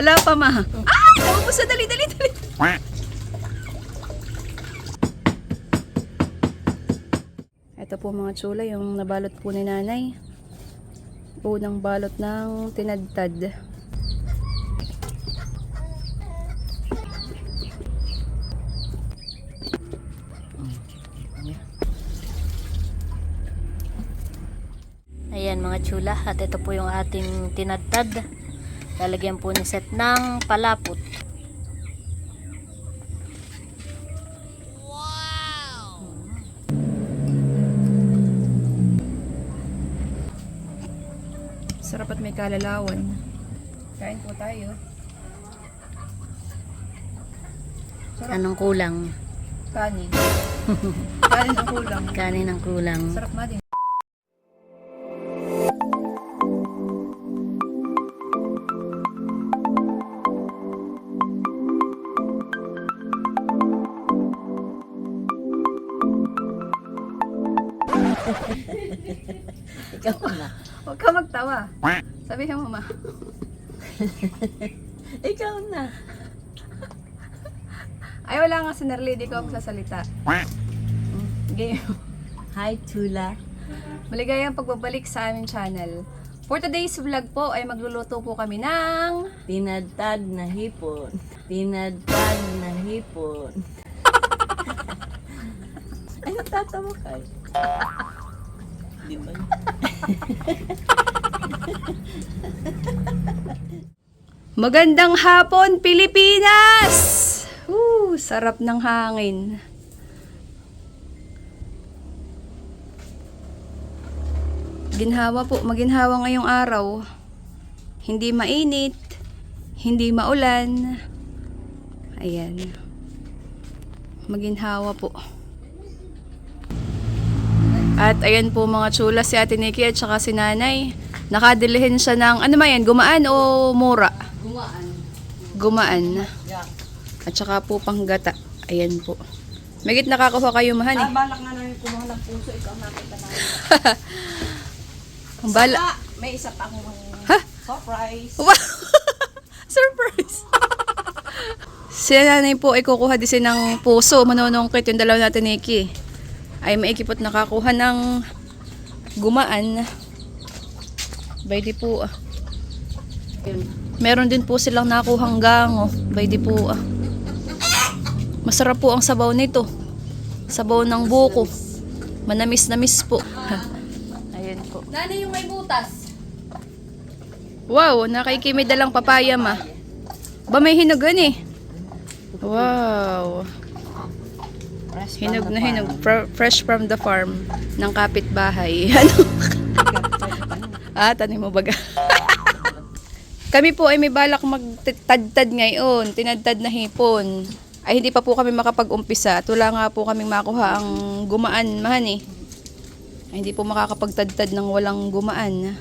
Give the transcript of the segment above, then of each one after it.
Wala pa ma. Ay! Naubos na. Dali, dali, dali. Ito po mga chula, yung nabalot po ni nanay. Unang balot ng tinadtad. Ayan mga chula, at ito po yung ating tinadtad. Lalagyan po ni Seth ng palapot. Sarap at may kalalawan. Kain po tayo. Anong kulang? Kanin. Kanin ang kulang. Kanin ang kulang. Sarap na din. Ikaw na. Huwag ka magtawa. Sabihin mo ma. Ikaw na. Ay wala nga si Nerly, di ko magsasalita. Game. Hi chula. Maligayang pagbabalik sa aming channel. For today's vlog po ay magluluto po kami ng Tinadtad na hipon. Tinadtad na hipon. Ay, natatawa ka. Di ba? Magandang hapon, Pilipinas! Sarap ng hangin. Ginhawa po, maginhawa ngayong araw. Hindi mainit, hindi maulan. Ayan. Maginhawa po. At ayan po mga chula, si Ate Nikki at saka si Nanay. Nakadilihin siya ng, ano ba yan, gumaan o mura? Gumaan. Gumaan. Yeah. At saka po panggata. Ayan po. Megit nakakuha kayo mahan eh. Balak na namin kumuha ng puso. Ikaw nakita namin. Ang bala. May isa pa akong surprise. Wow! Surprise! Si nanay po ay kukuha din ng puso. Manunungkit yung dalawa natin Nikki. Ay maikipot nakakuha ng gumaan. Bay di po Meron din po silang nakuhang gango. Bay di po Masarap po ang sabaw nito. Sabaw ng buko. Manamis-namis po. Ayan po. Nanay yung may butas. Wow, nakikimid dalang papaya ma. Ba may hinugan eh. Wow. Hinog na hinog. Fresh from the farm ng kapitbahay. Ano? Tanim mo baga. Kami po ay may balak magtadtad ngayon. Tinadtad na hipon. Ay hindi pa po kami makapag-umpisa. At wala nga po kaming makuha ang gumaan mahan eh. Ay, hindi po makakapagtadtad ng walang gumaan.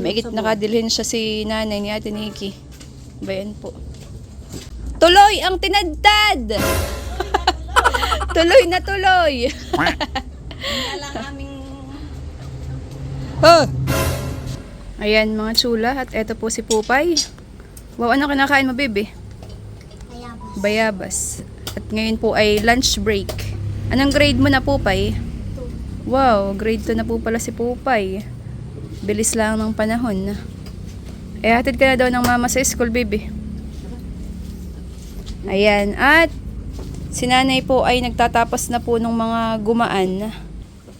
Maigit nakadilhin siya si nanay ni Ate Nikki. Bayan po. Tuloy ang tinadtad! Tuloy na tuloy! Alang aming... Ayan mga chula. At eto po si Pupay. Wow, ano kinakain mo, baby? Bayabas. At ngayon po ay lunch break. Anong grade mo na, Pupay? Wow, grade 2 na po pala si Pupay. Bilis lang ng panahon. Eh, hatid ka na daw ng mama sa school, baby. Ayan. At si nanay po ay nagtatapos na po ng mga gumaan.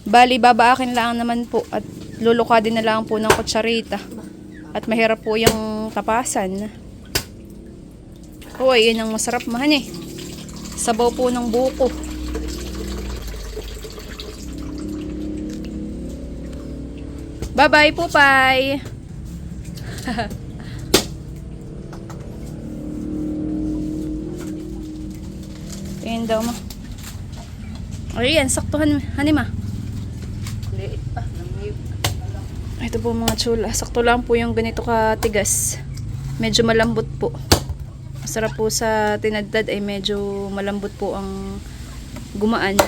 Bali, babaakin lang naman po. At lulukadin na lang po ng kutsarita. At mahirap po yung tapasan. Uy, yun ang masarap mahan eh. Sabaw po ng buko. Bye-bye, Pupay! Tingin daw mo. Ayan, saktuhan. Hanima. Liit pa. Ito po mga chula. Sakto lang po yung ganito katigas. Medyo malambot po. Masarap po sa tinadtad ay medyo malambot po ang gumaan.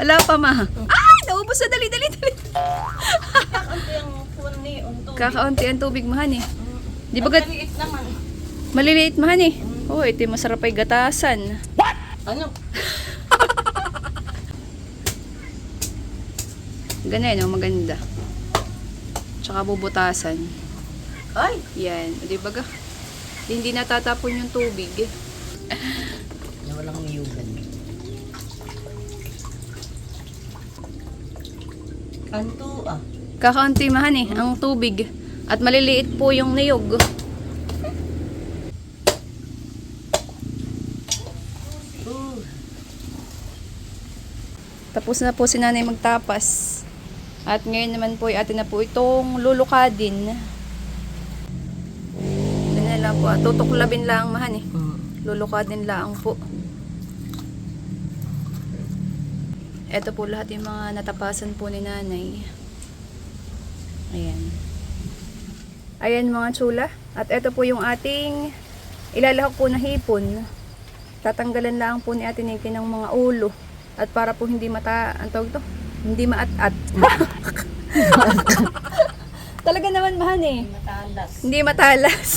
Wala pa, ma. Ay, naubos na. Dali, dali, dali. Kakaunti ang phone ni Unto. Kakaunti ang tubig, mahan eh. Di ba Maliit naman. maliliit, mahan eh. Oh, ito yung masarap ay gatasan. Ano? Ganyan, oh, maganda. Tsaka bubutasan. Ay! Yan. Di ba ga? Hindi natatapon yung tubig. Na walang niyugan. Kanto ah. Kakaunti, mahan eh, ang tubig. At maliliit po yung niyog. Tapos na po si nanay magtapas. At ngayon naman po ay atin na po itong lulukadin. Ganyan lang po. Tutuklabin lang, mahan eh. Lulukadin lang po. Ito po lahat yung mga natapasan po ni nanay. Ayan. Ayan mga tsula. At ito po yung ating ilalahok po na hipon. Tatanggalan lang po ni Ate Nikki ng mga ulo. At para po hindi ang tawag to? Hindi maatat. Talaga naman mahan eh. Matalas. Hindi matalas.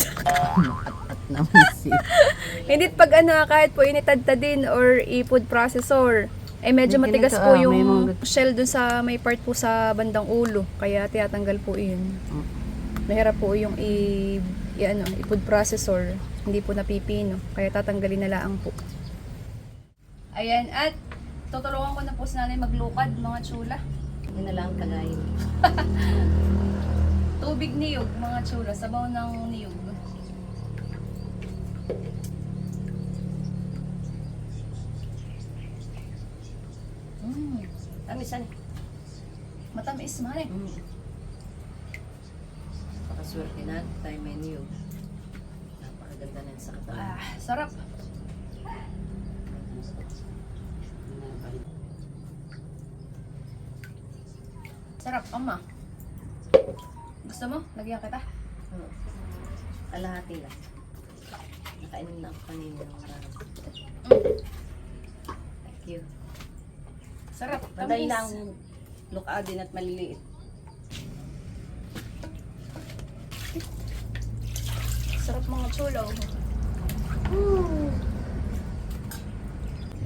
Hindi pag kahit po initadtadin or i-food processor, medyo Hindi matigas ganito, po may yung mga- shell dun sa may part po sa bandang ulo. Kaya tiyatanggal po yun. Mahirap po yung i-food processor. Hindi po napipino. Kaya tatanggalin na lang po. Ayan, at tutulungan ko na po si nanay maglukad, mga tsula. Yun na lang kagayin. Tubig niyog, mga tsula. Sabaw ng niyog. Tamisan. Matamis, man eh. Pakaswerte na tayo may niyog. Napakaganda na sa katawan. Sarap. Sarap, ama. Gusto mo? Lagyan kita? Kalahati lang. Nakainom na ako kanina ng marami. Thank you. Sarap, Madali tamis. lang lukadin at maliliit. Sarap mga tsula.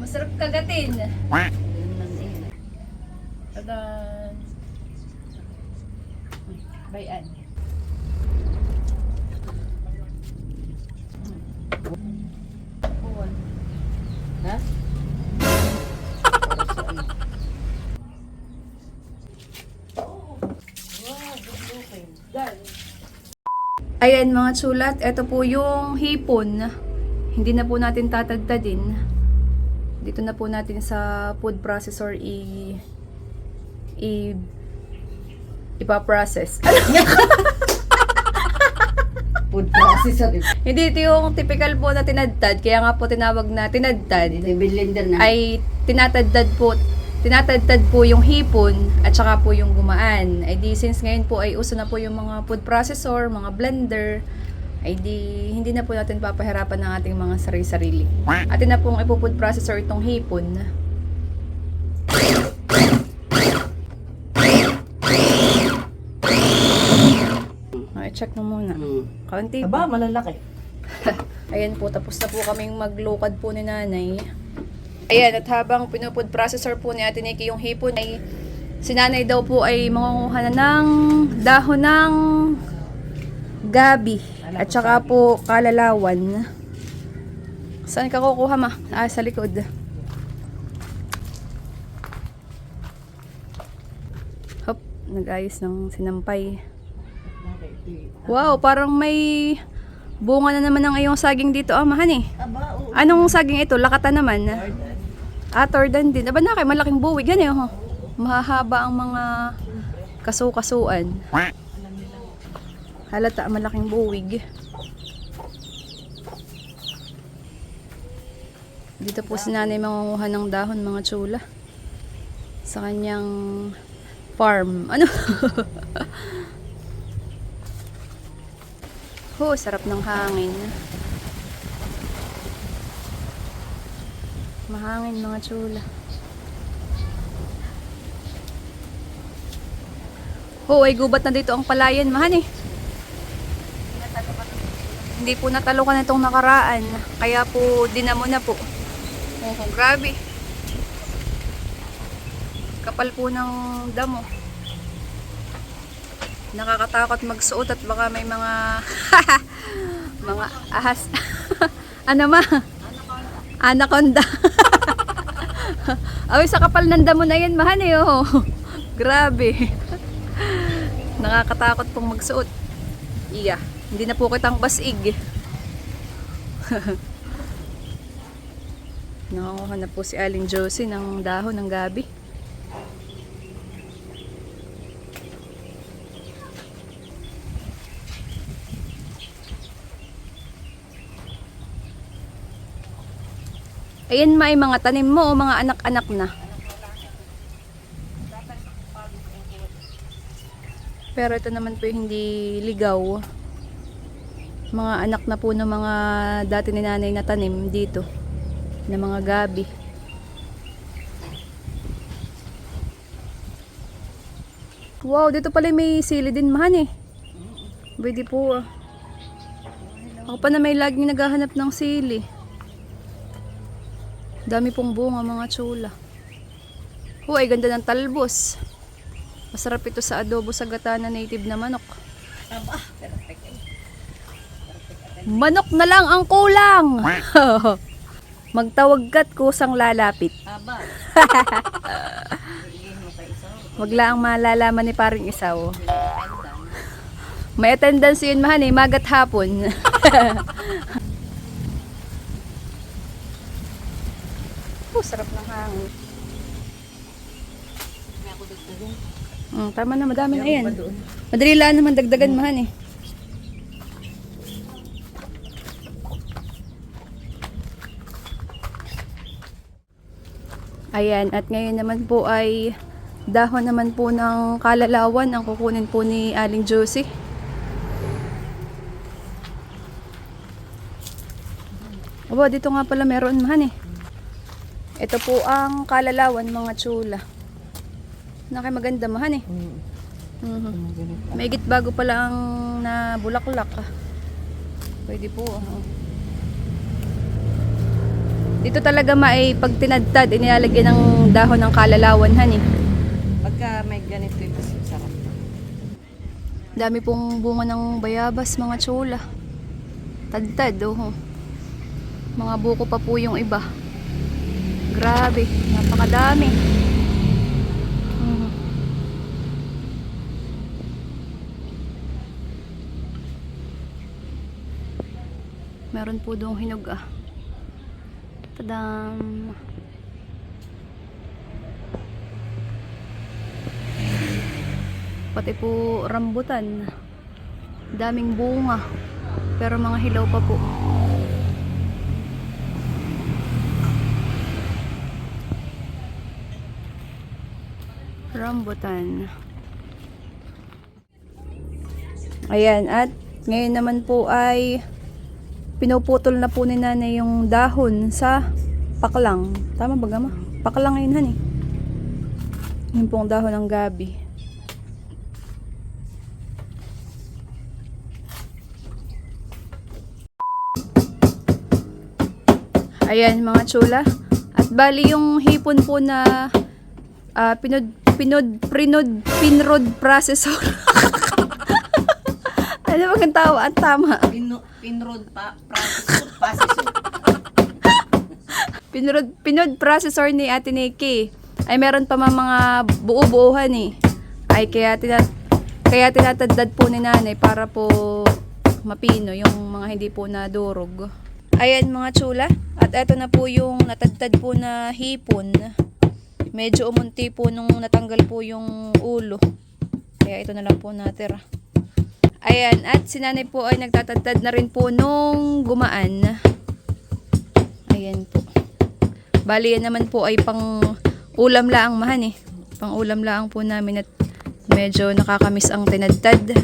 Masarap kagatin. Yun lang eh. Tadan. Bayan. Buwan. Ha? Ayan mga tsulat, ito po yung hipon. Hindi na po natin tatagtadin. Dito na po natin sa food processor ipaprocess. Food processor. Hindi ito yung typical po na tinadtad, kaya nga po tinawag na tinadtad. May blender na. Ay tinatadtad po yung hipon at saka po yung gumaan. Ay di since ngayon po ay uso na po yung mga food processor, mga blender, ay di hindi na po natin papahirapan ng ating mga sarili-sarili. Atin na pong ipo-food processor itong hipon. Okay, check mo muna. Kaunti Aba, malalaki. Ayan po, tapos na po kaming maglukad po ni nanay. Ayan, at habang pinupod processor po ni Ate Nikki yung hipon, ay si nanay daw po ay mangunguha na ng dahon ng gabi. At saka po kalalawan. Saan ka kukuha, ma? Sa likod. Hop, nag-ayos ng sinampay. Wow, parang may bunga na naman ng iyong saging dito. Mahan eh. Aba, oo. Anong saging ito? Lakata naman. Tordan din. Aba na kay malaking buwig. Yan eh. Oh. Mahahaba ang mga kasu-kasuan. Halata malaking buwig. Dito po si nanay mangunguha ng dahon mga tsula. Sa kanyang farm. Ano? Sarap ng hangin. Mahangin mga tsula. Ho, ay gubat na dito ang palayan, mahan eh. Hindi po natalukan itong nakaraan. Kaya po, dinamo na po. Oh, grabe. Kapal po ng damo. Nakakatakot magsuot at baka may mga mga ahas. Ano ma? Anaconda. Ay, sa kapal ng damo na yan, mahan eh. Oh. Grabe. Nakakatakot pong magsuot. Iya. Hindi na po kitang basig. Nanganguha na po si Aling Josie ng dahon ng gabi. Ayan, may mga tanim mo o mga anak-anak na. Pero ito naman po yung hindi ligaw. Mga anak na po ng mga dati ni nanay na tanim dito. Na mga gabi. Wow, dito pala may sili din, mahan eh. Pwede po ah. Ako pa na may laging naghahanap ng sili. Dami pong bunga, mga tsula. Oh, ay ganda ng talbos. Masarap ito sa adobo sa gata na native na manok. Aba, perfect eh. Manok na lang ang kulang. Magtawag ka't kusang lalapit. Aba. Iihin mo pa isa. Wag lang malalaman ni paring isaw. Pendang. May attendance yun, mahan eh, magat hapon. Oh, sarap ng hangin. May ako dagdagan. Tama na, madami na yan. Pa doon. Madali lang naman dagdagan, mahan eh. Ayan, at ngayon naman po ay dahon naman po ng kalalawan ang kukunin po ni Aling Josie. Aba, dito nga pala meron, mahan eh. Ito po ang kalalawan, mga tsula. Nakay maganda, mahan eh. Maigit bago pala ang nabulaklak. Pwede po. Dito talaga pag tinadtad, inilalagyan ng dahon ng kalalawan, han eh. Pagka may ganito ito, sarap. Dami pong bunga ng bayabas, mga tsula. Tadtad, oh. Mga buko pa po yung iba. Grabe, napakadami. Meron po doong hinog ah. Tadam. Pati po rambutan. Daming bunga. Pero mga hilaw pa po. Rambutan. Ayan, at ngayon naman po ay pinuputol na po ni nanay yung dahon sa paklang. Tama ba gama? Paklang ngayon, han eh. Yun pong dahon ng gabi. Ayan, mga tsula. At bali yung hipon po na pinrod processor. Ano bang tawa? Ang tama. Pinrod pa, processor. Pinod processor ni Ate Nikki. Ay meron pa mga buo-buuhan eh. Ay kaya tinatadad po ni nanay para po mapino yung mga hindi po nadurog. Ayan, mga tsula. At eto na po yung natadtad po na hipon. Medyo umunti po nung natanggal po yung ulo. Kaya ito na lang po natira. Ayan, at si nanay po ay nagtatadtad na rin po nung gumaan. Ayan po. Bali yan naman po ay pang ulam laang, mahan eh. Pang ulam laang po namin at medyo nakakamiss ang tinadtad.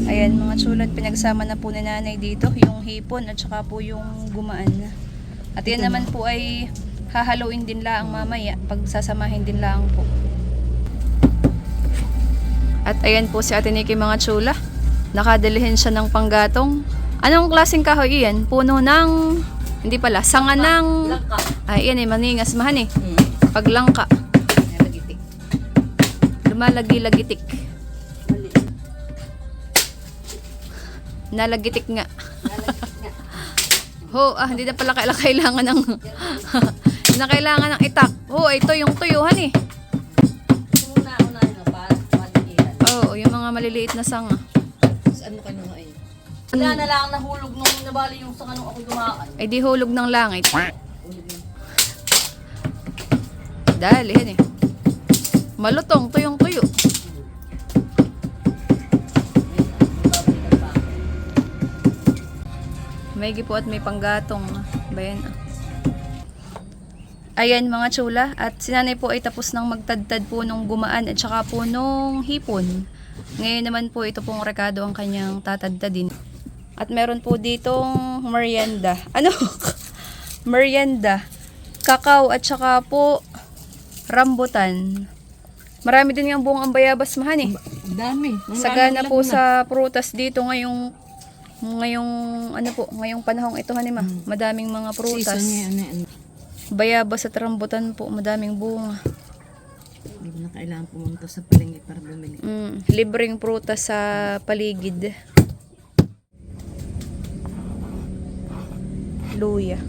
Ayan, mga tsulat, pinagsama na po ni nanay dito yung hipon at saka po yung gumaan. At yan naman po ay hahaluin din lang mamaya. Pagsasamahin din lang po. At ayan po si Ate Nikki mga chula. Nakadalihin siya ng panggatong. Anong klaseng kahoy iyan? Puno ng... Hindi pala. Sanga ng... Langka. Ay, yan eh. Maningas mahan eh. Hmm. Paglangka. Nalagitik. Lumalagi-lagitik. Mali. Nalagitik nga. Nalagitik nga. Hindi na pala kailangan ng... Hindi na kailangan ng itak. Ito yung tuyuhan eh. Una-unahin mo para maligiran. Oo, yung mga maliliit na sanga. Saan mo kayo ngayon? Wala na lang nahulog nung nabali yung sanga nung ako dumaan. Ay di hulog ng langit. Hulog yun. Dali, yan eh. Malutong, tuyong-tuyo. Babalikan pa ako. May gipo at may panggatong. Bayan ah. Ayan mga chula. At si nanay po ay tapos ng magtadtad po nung gumaan at saka po nung hipon. Ngayon naman po ito pong rekado ang kanyang tatadtadin. At meron po ditong merienda. Ano? Merienda. Kakao at saka po rambutan. Marami din yung buong ang bayabas mahan eh. Dami. Sagana po sa prutas dito ngayong ngayong panahong ito hanima. Madaming mga prutas. Bayabas at rambutan po, madaming bunga. Hindi mo na kailangan pumunta sa palengke para bumili. Libreng prutas sa paligid. Luya.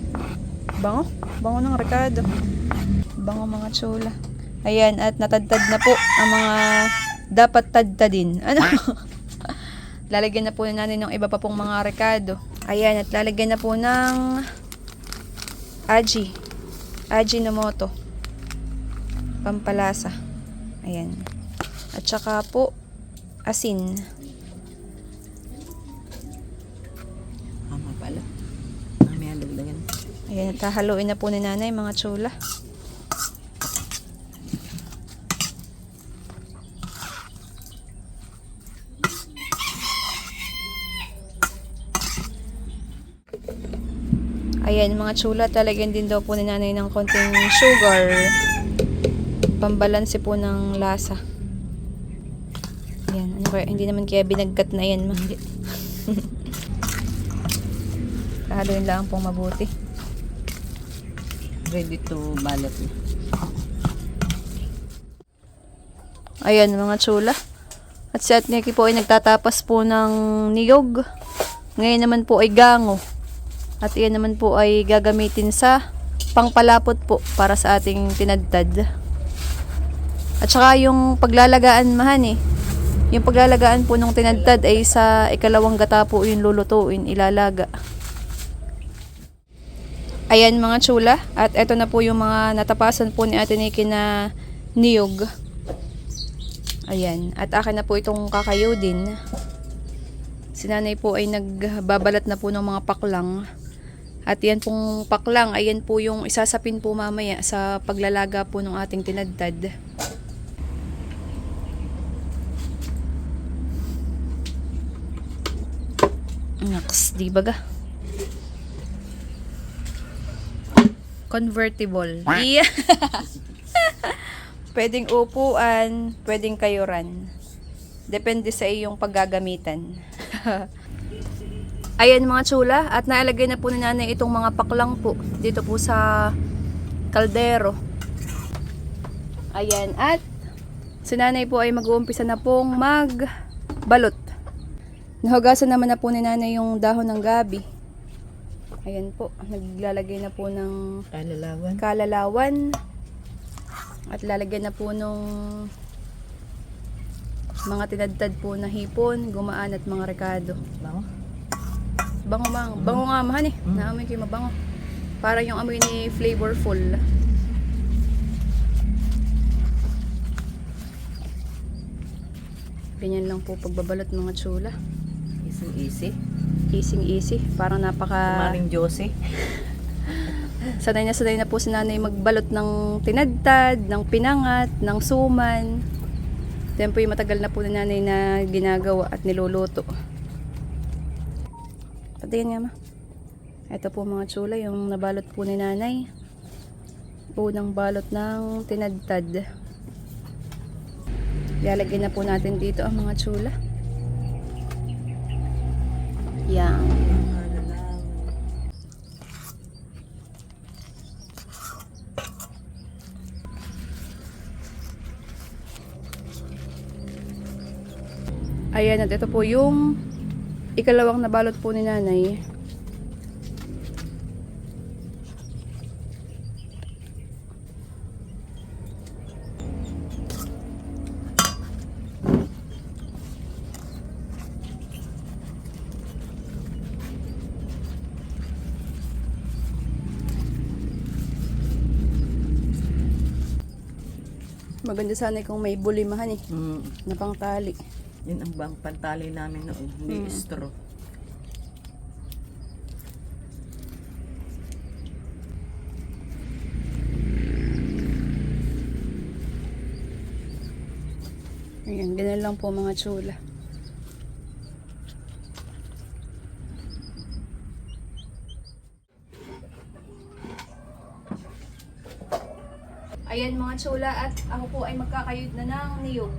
Bango. Bango ng rekado. Bango mga chula. Ayan, at natadtad na po ang mga dapat tadtadin. Ano? Lalagyan na po na natin ng iba pa pong mga rekado. Ayan, at lalagyan na po ng Ajinomoto. Pampalasa. Ayan. At saka po, asin. Tama pala. Mamaya lagdagan. Ayan, at hahaluin na po ni nanay mga chula. Ayan mga chula, talagyan din daw po ni nanay ng konting sugar. Pambalanse po ng lasa. Ayan, ano kaya, hindi naman kaya binagkat na yan. Haluin lang pong mabuti. Ready to balot na. Ayan mga chula. At si Ate Nikki po ay nagtatapas po ng niyog. Ngayon naman po ay gango. At iyan naman po ay gagamitin sa pangpalapot po para sa ating tinadtad. At saka yung paglalagaan mahan eh. Yung paglalagaan po ng tinadtad ay sa ikalawang gata po yung lulutuin, ilalaga. Ayan mga chula. At eto na po yung mga natapasan po ni Ate Nikki na niyog. Ayan. At akin na po itong kakayo din. Si nanay po ay nagbabalat na po ng mga paklang. At yan pong paklang, ayan po yung isasapin po mamaya sa paglalaga po ng ating tinadtad. Naks, di baga? Convertible. Yeah. Pwedeng upuan, pwedeng kayuran. Depende sa iyong paggagamitan. Ayan mga chula, at naalagay na po ni nanay itong mga paklang po dito po sa kaldero. Ayan, at si nanay po ay mag-uumpisa na pong magbalot. Nahugasan naman na po ni nanay yung dahon ng gabi. Ayan po, naglalagay na po ng kalalawan. At lalagyan na po nung mga tinadtad po na hipon, gumaan at mga rekado. Bango nga mahan eh. Naamoy ko yung mabango. Para yung amoy ni flavorful. Ganyan lang po pagbabalot mga chula. Easy. Easy. Parang napaka... Maring Josie. Sanay na po si nanay magbalot ng tinadtad, ng pinangat, ng suman. Yan po yung matagal na po ni nanay na ginagawa at niluluto. Patayin nga ma. Ito po mga chula, yung nabalot po ni nanay. unang balot ng tinadtad. Lalagyan na po natin dito ang mga tsula. Yan. Ayan, at ito po yung ikalawang nabalot po ni nanay. Maganda sana kung may bulimahan eh, na pangtali. Yun ang bang pantali namin noon, hindi straw. Ayan, ganun lang po mga tsula. Ayan mga tsula, at ako po ay magkakayod na ng niyog.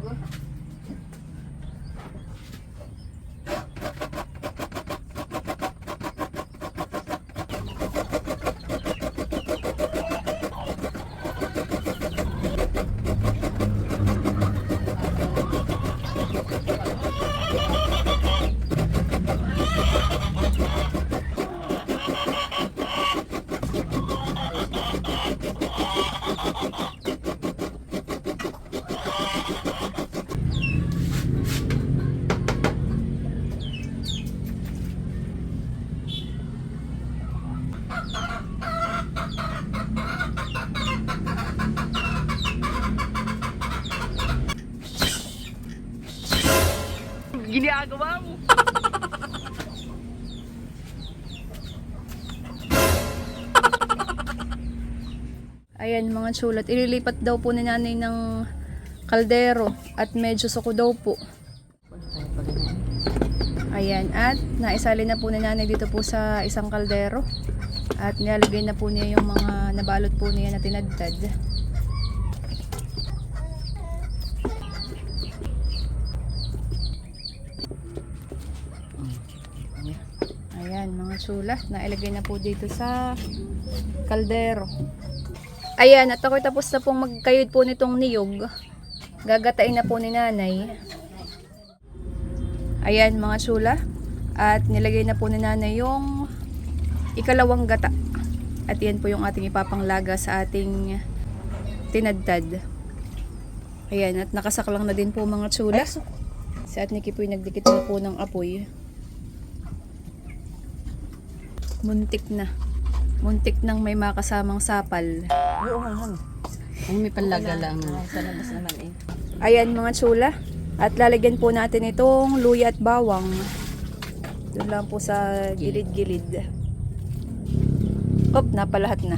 Ginagawa mo! Ayan mga tsulat, ililipat daw po ni nanay ng kaldero at medyo suko daw po. Ayan, at naisali na po ni nanay dito po sa isang kaldero at nilalagay na po niya yung mga nabalot po niya na tinadtad. Ayan mga tsula, nailagay na po dito sa kaldero. Ayan, at ako'y tapos na pong magkayod po nitong niyog. Gagatain na po ni nanay. Ayan mga tsula, at nilagay na po ni nanay yung ikalawang gata. At yan po yung ating ipapanglaga sa ating tinadtad. Ayan, at nakasaklang na din po mga tsula. Si At Nikki po yung nagdikit na po ng apoy. Muntik na. Muntik nang may makasamang sapal. Oo, ang may panlaga lang. Sa labas naman eh. Ayan mga tsula. At lalagyan po natin itong luya at bawang. Doon lang po sa gilid-gilid. Op, napalahat na.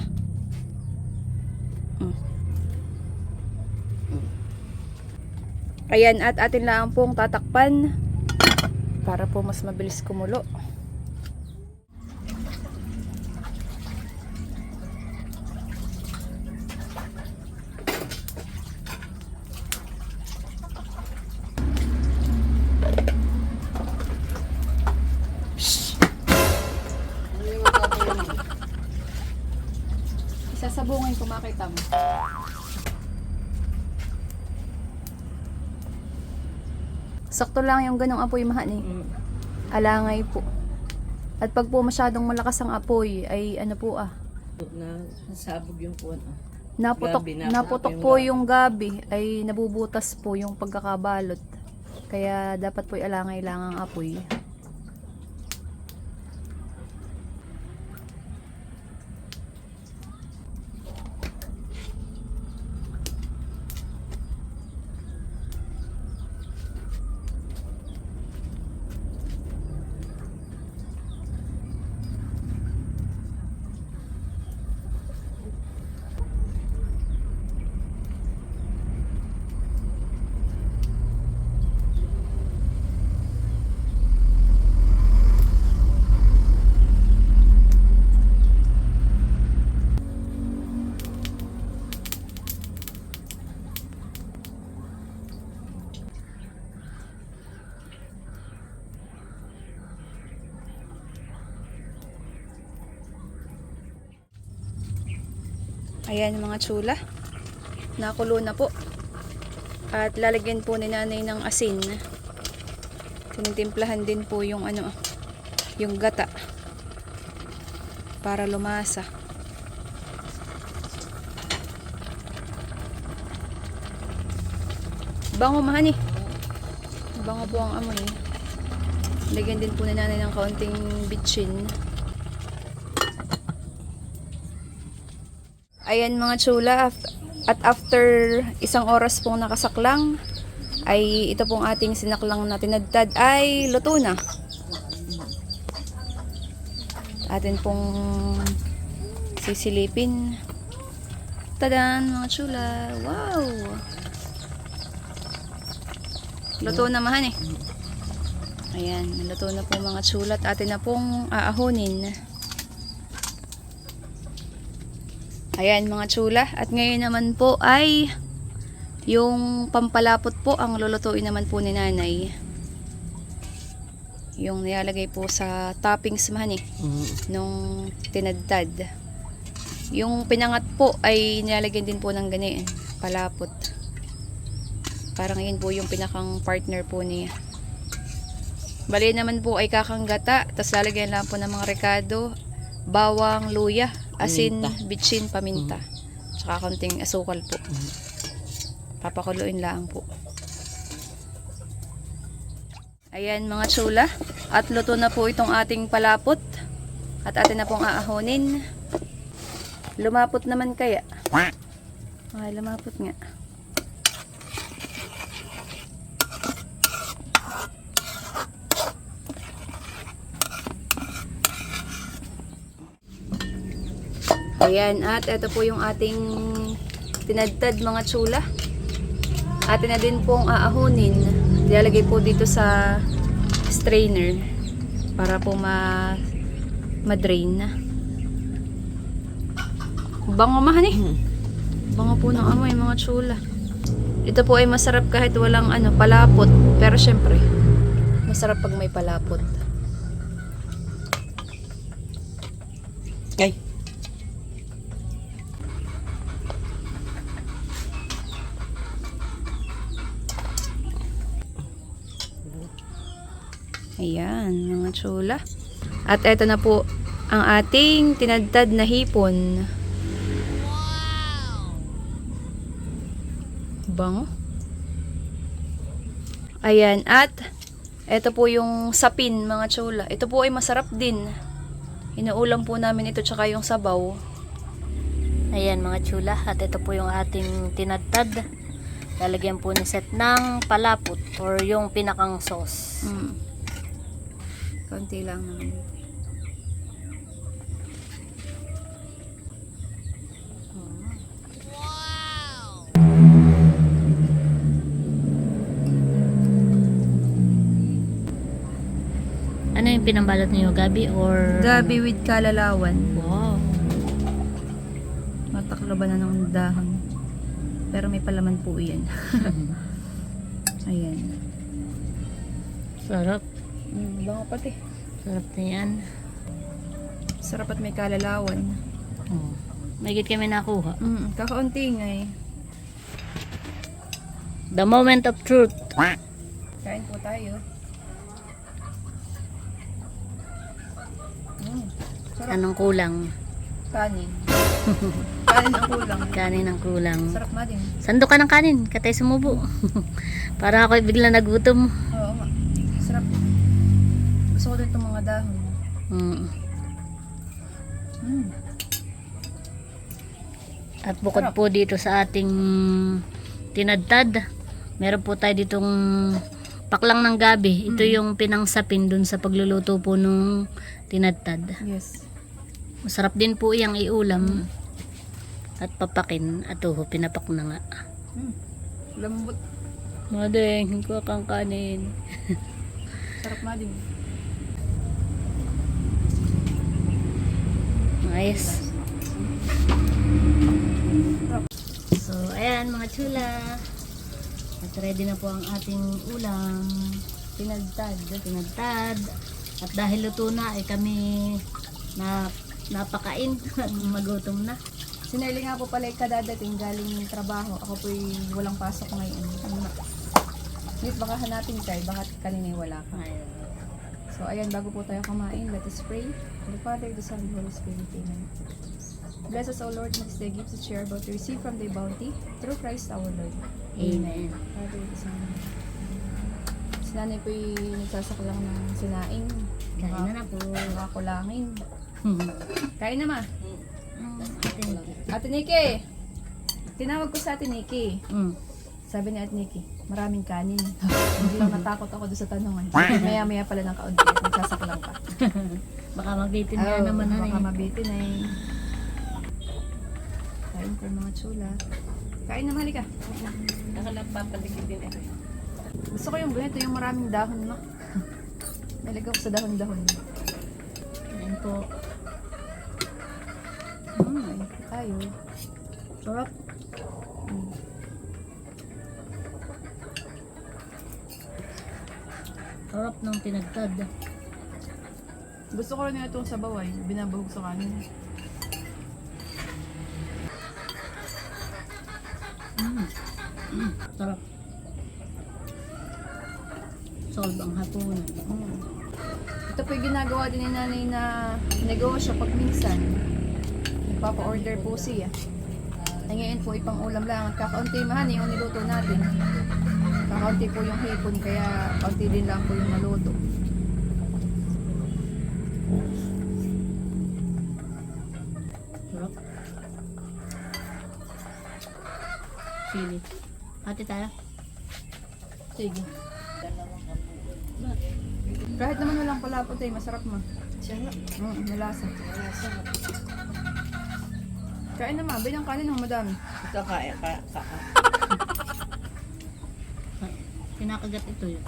Ayan, at atin lang pong tatakpan para po mas mabilis kumulo. Isasabungin ko, makita mo. Sakto lang yung ganong apoy mahan eh. Alangay po. At pag po masyadong malakas ang apoy, ay ano po Nasabog yung puwan. naputok, Gabi, naputok po yung gabi, ay nabubutas po yung pagkakabalot. Kaya dapat po alangay lang ang apoy. Ayan mga chula. Nakulo na po. At lalagyan po ni nanay ng asin. Tinitimplahan din po yung yung gata. Para lumasa. Bango mahani. Bango po ang amoy. Lagyan din po ni nanay ng kaunting bitchin. Ayan mga chula. At after isang oras pong nakasaklang, ay ito pong ating sinaklang na tinadtad ay luto na. Atin pong sisilipin. Tadan mga chula. Wow! Luto na mahan eh. Ayan, luto na po mga chula at atin na pong aahonin. Ayan mga chula. At ngayon naman po ay yung pampalapot po ang lulutuin naman po ni nanay. Yung nilalagay po sa toppings man nung tinadtad. Yung pinangat po ay nilalagyan din po ng ganyan, palapot. Parang yun po yung pinakang partner po niya. Bali naman po ay kakang gata, tapos lalagyan lang po ng mga rekado, bawang, luya, asin, bitchin, paminta. Tsaka konting asukal po. Papakuluin lang po. Ayan mga chula. At luto na po itong ating palapot. At atin na pong aahonin. Lumapot naman kaya. Ay, lumapot nga. Ayan, at ito po yung ating tinadtad mga chula. Atin na din pong aahonin. Ilalagay po dito sa strainer para po ma-drain na. Bango mahan eh. Bango po ng amoy mga chula. Ito po ay masarap kahit walang palapot. Pero syempre, masarap pag may palapot. Ay. Ayan, mga chula. At eto na po ang ating tinadtad na hipon. Bango. Ayan, at eto po yung sapin, mga chula. Ito po ay masarap din. Inuulam po namin ito tsaka yung sabaw. Ayan mga chula, at ito po yung ating tinadtad. Lalagyan po ni Seth ng palapot or yung pinakang sauce. Konti lang naman. Ano yung pinambalot niyo, gabi or? Gabi with kalalawan. Wow. Matakloban na ng dahon. Pero may palaman po yan. Ayan. Sarap. Bango pati. Sarap na yan. Sarap at may kalalawan. Oh. May git kami nakuha. Kakaunti nga eh. The moment of truth. Kain po tayo. Anong kulang? Kanin. Kanin ang kulang. Kanin ang kulang. Sarap na din. Sando ka ng kanin, katay sumubo. Para ako bigla nagutom. Oo nga. Sarap. Gusto ko din itong mga dahon. At bukod po dito sa ating tinadtad, meron po tayo ditong paklang ng gabi. Ito yung pinangsapin dun sa pagluluto po nung tinadtad. Yes. Masarap din po iyang iulam at papakin. At pinapak na nga. Lambot. Madeng, kuha kang kanin. Sarap na din. Ayos. So, ayan mga chula. At ready na po ang ating ulam. Pinagtad. At dahil luto na, ay kami napakain at magutom na. Si Nelly nga po pala ay kadadating galing ng trabaho. Ako po'y walang pasok ngayon. Hindi, baka hanapin tayo. Baka kanina wala ka. So, ayan, bago po tayo kumain, let us pray. The Father, the Son, the Holy Spirit. Amen. Bless us, O Lord, next day gives us share about to receive from thy bounty through Christ our Lord. Amen. Father, the Son. Si nanay po'y nagsasaklang ng sinaing. Kain na po. Nakakulangin. Kain na ma. Ate Ate Nikki. Nikki. Tinawag ko sa Ate Nikki. Mm. Sabi ni Ate Nikki, maraming kanin. Hindi lang natakot ako doon sa tanongan. Maya-maya pala ng kaunti at nagsasaklang pa. Baka mabitin nga naman na baka mabitin eh. Kain po mga chula. Kain na, halika. Nakalagpapaligid din eh. Gusto ko yung ganito, yung maraming dahon no. Nalagay ko sa dahon-dahon. Ayan po. Kain po tayo. Sarap. Sarap ng tinagtad. Gusto ko rin itong sa baway. Binabahog sa kanin. Sarap. Solve ang hapunan. Ito po yung ginagawa din ni nanay na negosyo pag minsan. Nagpapa-order po siya. Ay ngayon po ipang ulam lang. At kakaunti mahan yung niluto natin. Kakaunti po yung hipon kaya kaunti din lang po yung maluto. Sarap. Sili. Ate tayo. Sige. Kahit naman walang palapot eh, masarap mo. Siya nga. Malasa. Malasa. Kain naman, bilang kanin ng madami. Ito kaya. Kinakagat ito yun.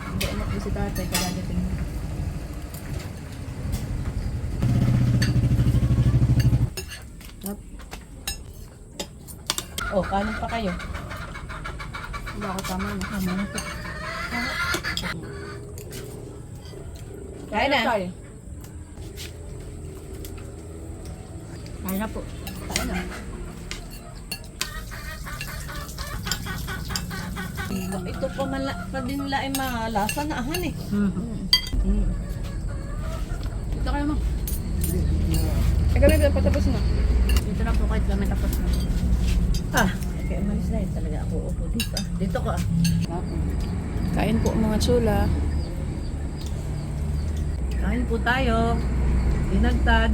Hindi anak ko si tatay, kadadating. Oh, kanin pa kayo. Wala ko tama na. Tama na po. Kain na. Kain. Kaya na po. Kain na. Ito pa din laing mga lasa na ahan eh. Ito kayo mo. Ay kami, patapos na. Dito na po kahit kami tapos na. Kaya malis na yun talaga ako upo dito. Dito ko Kain po mga chula. Kain po tayo. Dinagtad.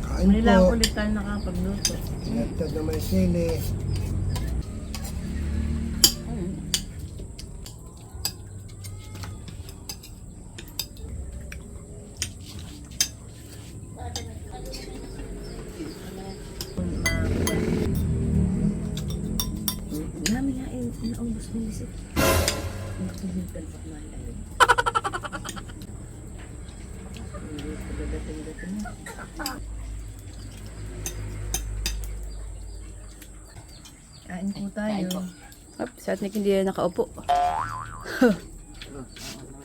Kain Manila po. ulit tayo nakapagluto. Tinagtad na may sili. Dami nga eh. Naubos mo isip. Nakapaglutan pa kumain tayo. Dating-dating na. Kain po tayo. Sa atnik hindi na nakaupo. Wala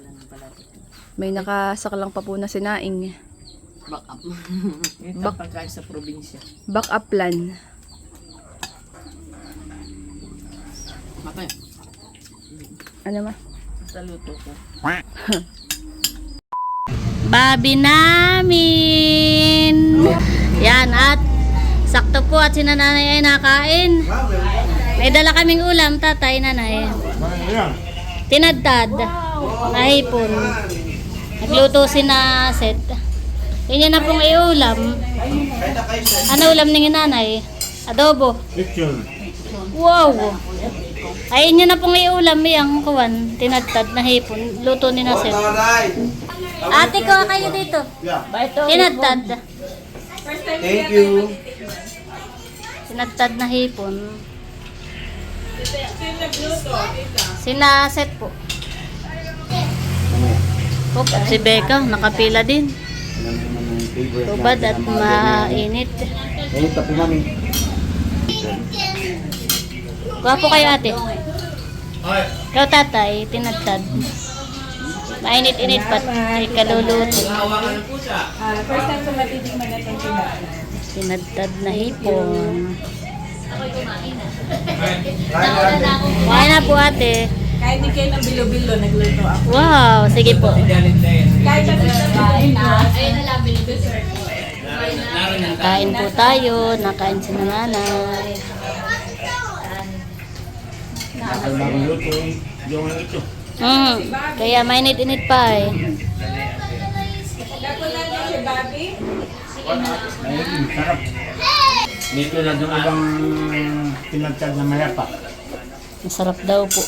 nang palapit. May nakasaklang pa po na sinaing. Back up. Ito ang pagkain sa probinsya. Back up plan. Matay. Ano ma? Sa luto ko. Babi namin! Yan at sakto po at si nanay ay nakain. May dala kaming ulam, tatay, nanay. Tinadtad. Nahipon. Nagluto si na set. Yan na pong iulam. Ano ulam ni nanay? Adobo. Wow! Ayun yun na pong iulam yung kuwan. Tinadtad na hipon. Luto ni na set. Ate ko kayo dito. Tinadtad. Thank you. Tinadtad na hipon. Sinaset po. Opo, si Becca, nakapila din. Tubad at mainit. Ayun, tapo mami. Gwapo kayo ate. Ikaw tatay, tinadtad. Mainit-init pa. Ikaluluto. First time ko matitikman na itong Tinadtad na hipon. Kumain na po ate. Kahit di kayo ng bilo-bilo, nagluto ako. Wow, sige po. Kahit sa kain na. Kain po tayo. Nakain si nanay. Kaya mainit-init pa eh. Sarap. Dito lang yung ibang pinagtag na mayapa. Masarap daw po.